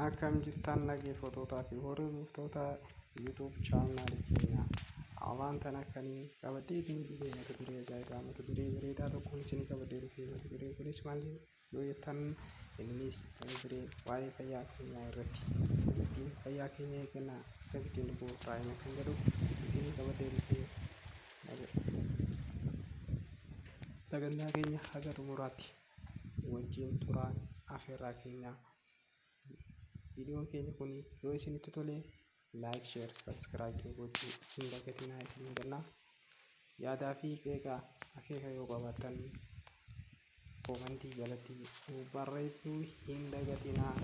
Akkam jirtan dhaggeeffattootaa fi hordoftoota YouTube chaanaalii keenya. Waan akkanii qabadhee dhufee mata duree ajaa'ibaa mata duree bareedaa tokkoon isin qabadhee dhufee mata dureen kunis maal yoo jettan innis mata duree waa'ee fayyaa keenyaa irratti fayyaa keenya eeggannaa akkamitti dhuguu raayina kan jedhu isin qabadhee dhufee sagantaa keenya haga xumuraatti wajjin turaan afeerraa keenya. Viidiyoon keenya kun yoo isinitti tole like, share, subscribe gochuu hin dagatinaa isin ganna. Yaadaa fi qeeqa akeeka yoo qabaattan komentii jalatti barreessuu hin dagatinaa.